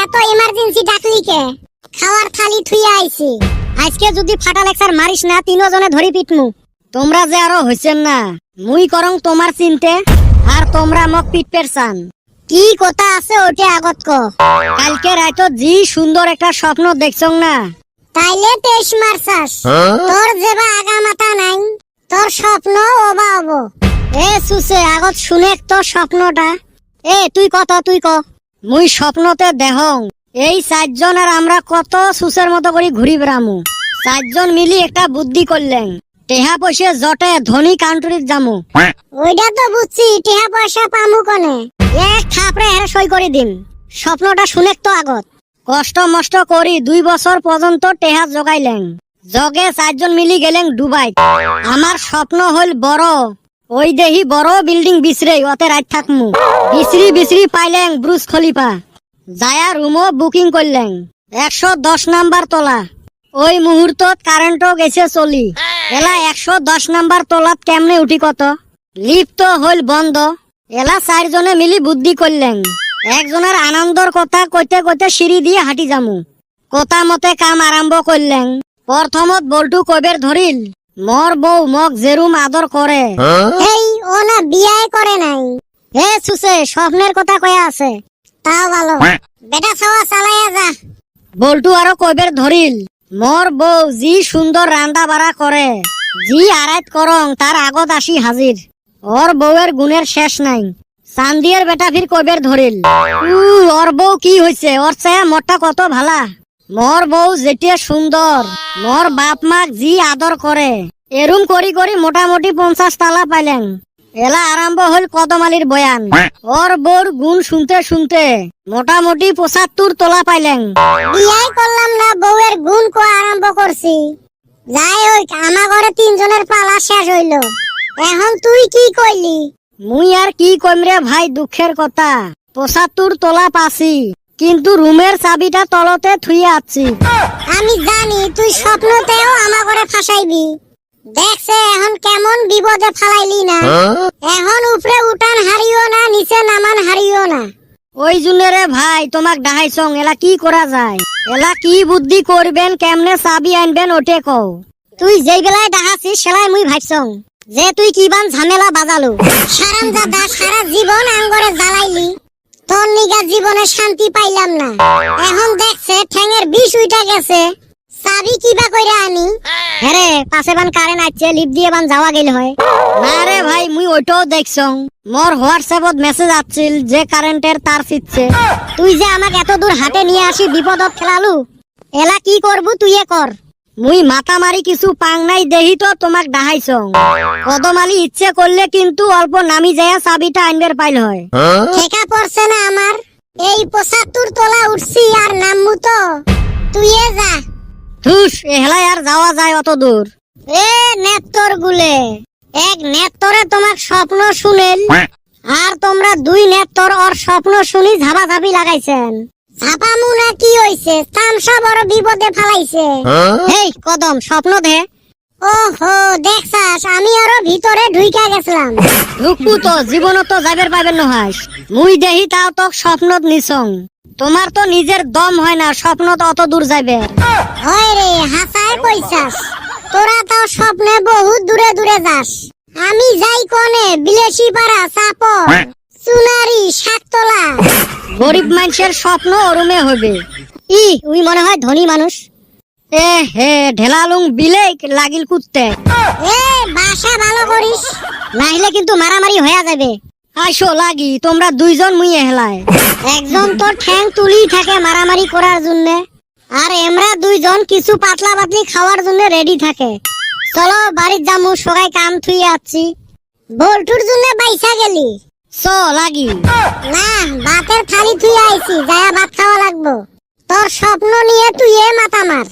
এত ইমার্জেন্সি ডাকলি কে? খাওয়ার থালি থুইয়া আইছি। আজকে যদি ফাটা লেকচার মারিস না তিনজনে ধরি পিটমু। তোমরা যে আরো হইছেন না, মুই করং তোমার চিনতে আর তোমরা মক পিটপের চান। কি কথা আছে ওটা আগত ক। কালকে রাইতো জি সুন্দর একটা স্বপ্ন দেখছং না? তাইলে 23 মারছাস। তোর যেবা আগা মাথা নাই, তোর স্বপ্ন ওবা হবো। এ সুসে আগত শুনে তোর স্বপ্নটা। তুই ক। মুই স্বপ্নতে দেহং এই 4 জন আর আমরা কত সুসের মতো করে ঘুরি বেড়ামু। 4 জন মিলি একটা বুদ্ধি করলেন, টেহা পয়সা জটে ধনী কান্ট্রিত যামু। ওইটা তো বুঝছি, টেহা পয়সা পামু কনে? এক থাপড়ে হেরে সই করে দিন। স্বপ্নটা শুনে তো আগত কষ্ট মষ্ট করি 2 বছর পর্যন্ত টেহা জগাইলেন। জগে 4 জন মিলি গেলেন দুবাই। আমার স্বপ্ন হল বড়, ওই দেহি বড় বিল্ডিং বিছরে ওতে রাত থাকমু। বিছরি পাইলেন ব্রুজ খলিফা। যায়া রুমও বুকিং করলেন 110 নাম্বার তলা। ওই মুহূর্তত কারেন্টও গেছে চলি। এলা 110 নাম্বার তলাত কেমনে উঠি কত? লিফট হল বন্ধ। এলা 4 জনে মিলি বুদ্ধি করলেন, একজনের আনন্দর কথা কইতে কইতে সিঁড়ি দিয়ে হাঁটি যামু। কথা মতে কাম আরম্ভ করলেন। প্রথমত বল্টু কবের ধরিল, মোর বউ মক যেরুম আদর করে। এই ও না বিয়াই করে নাই। সুসে স্বপ্নের কথা কয়া আছে। তাও ভালো, বেটা সওয়া চালাইয়া যা। বল্টু আরো কবের ধরিল, মোর বউ জি সুন্দর রান্না বাড়া করে, জি আড়াইত করং তার আগত আসি হাজির। ওর বউয়ের গুণের শেষ নাই। চান্দিয়ের বেটা ফির কবের ধরিল, ওর বউ কি হইছে, ওর চেয়ে মোরটা কত ভালা। মোর বউ যেটিয়া সুন্দর, মোর বাপ মাক জি আদর করে। এরুম করি করি মোটামুটি 50 তালা পাইলেন। এলা আরম্ভ হল কদমালির বয়ান। ওর বউর গুণ শুনতে শুনতে মোটামুটি 75 তোলা পাইলেন। বিয়াই করলাম না, বউয়ের গুণ কোয়া আরম্ভ করছি। যাই হোক, আমা ঘরে 3 জনের পালা শেষ হইল। এখন তুই কি কইলি? মুই আর কি কইম রে ভাই, দুঃখের কথা। 75 তোলা পাছি, কিন্তু রুমের চাবিটা তলতে থুইয়া আছি। আমি জানি তুই স্বপ্নতেও আমা ঘরে ফাঁসাইবি। দেখছে এখন কেমন বিপদে ফালাইলি না। এখন উপরে উঠান হারিও না, নিচে নামান হারিও না। ওই জুনে রে ভাই তোমাক ডাহাইছং, এলা কি করা যায়? এলা কি বুদ্ধি করবেন, কেমনে চাবি আনবেন ওটে কও। তুই যেই বেলায় ডাহাছিস সেলাই মুই ভাবছং যে তুই কিবান ঝামেলা বাজালো। সারাম দাদা সারা জীবন আঙ্গরে জ্বালাইলি, তোর নিগা জীবনে শান্তি পাইলাম না। এখন দেখছে ঠ্যাঙের বিষ উইটা গেছে, চাবি কিবা কইরা আনি। হ্যাঁ পাশে বান কারেন্ট আছে, লিফট দিয়ে বান যাওয়া গেল হয় না রে ভাই। মুই ওইটাও দেখছং, মোর হোয়াটসঅ্যাপত মেসেজ আসছিল যে কারেন্টের তার ছিটছে। তুই যে আমাকে এত দূর হাটে নিয়ে আসি বিপদত ফেলালু, এলা কি করবু তুইয়ে কর। মুই মাথা মারি কিছু পাং নাই দেহি তো তোমাক ডাহাইছং। কদমালি ইচ্ছে করলে কিন্তু অল্প নামি যায় চাবিটা আনবার পাইল হয়। ঠেকা পড়ছে না আমার, এই 75 তোলা উঠছি আর নামমু তো। তুইয়ে যা। ধুস, এহলাই আর যাওয়া যায় অত দূর? নেত্তর গুলে এক নেত্তরে তোমার স্বপ্ন শুনেল, আর তোমরা 2 নেত্তর ওর স্বপ্ন শুনি ঝাপাঝাপি লাগাইছেন। ঝাপামু না কি হইছে, তামসা বড় বিপদে ফালাইছে। হেই কদম, স্বপ্ন দে। ওহো দেখছাস, আমি আরো ভিতরে ঢুইকা গেছিলাম। ঢুকবো তো, জীবনত তো যাইবার পাইবেন নহাস। মুই দেহি তাও তো স্বপ্নত নিছং। তোমার তো নিজের দম হয় না, স্বপ্নত অত দূর যাইবে। হয় রে, হাসায় কইছাস। তোরা তাও স্বপ্নে বহুত দূরে দূরে যাস। আমি যাই কোনে বিলেসি পাড়া, চাপর, চুনারি, সাততলা। গরিব মানুষের স্বপ্ন ওরমে হবে। উই মনে হয় ধনী মানুষ। হে ঢেলালুং বিলেক লাগিল কুত্তে। বাসা ভালো করিস, নাইলে কিন্তু মারামারি হয়ে যাবে। আইসো লাগি, তোমরা 2 জন মুই হেলায়। একজন তোর ঠ্যাং তুলি থাকে মারামারি করার জন্য, আর আমরা 2 জন কিছু পাতলা পাতলি খাওয়ার জন্য রেডি থাকে। চলো বাড়ির যামু, সবাই কাম থুই আছি। বল্টুর জন্য বাইসা গেলি? লাগি না, ভাতের থালি থুই আইছি, যায়া ভাত খাওয়া লাগবো। তোর স্বপ্ন নিয়ে তুই মাথা মার।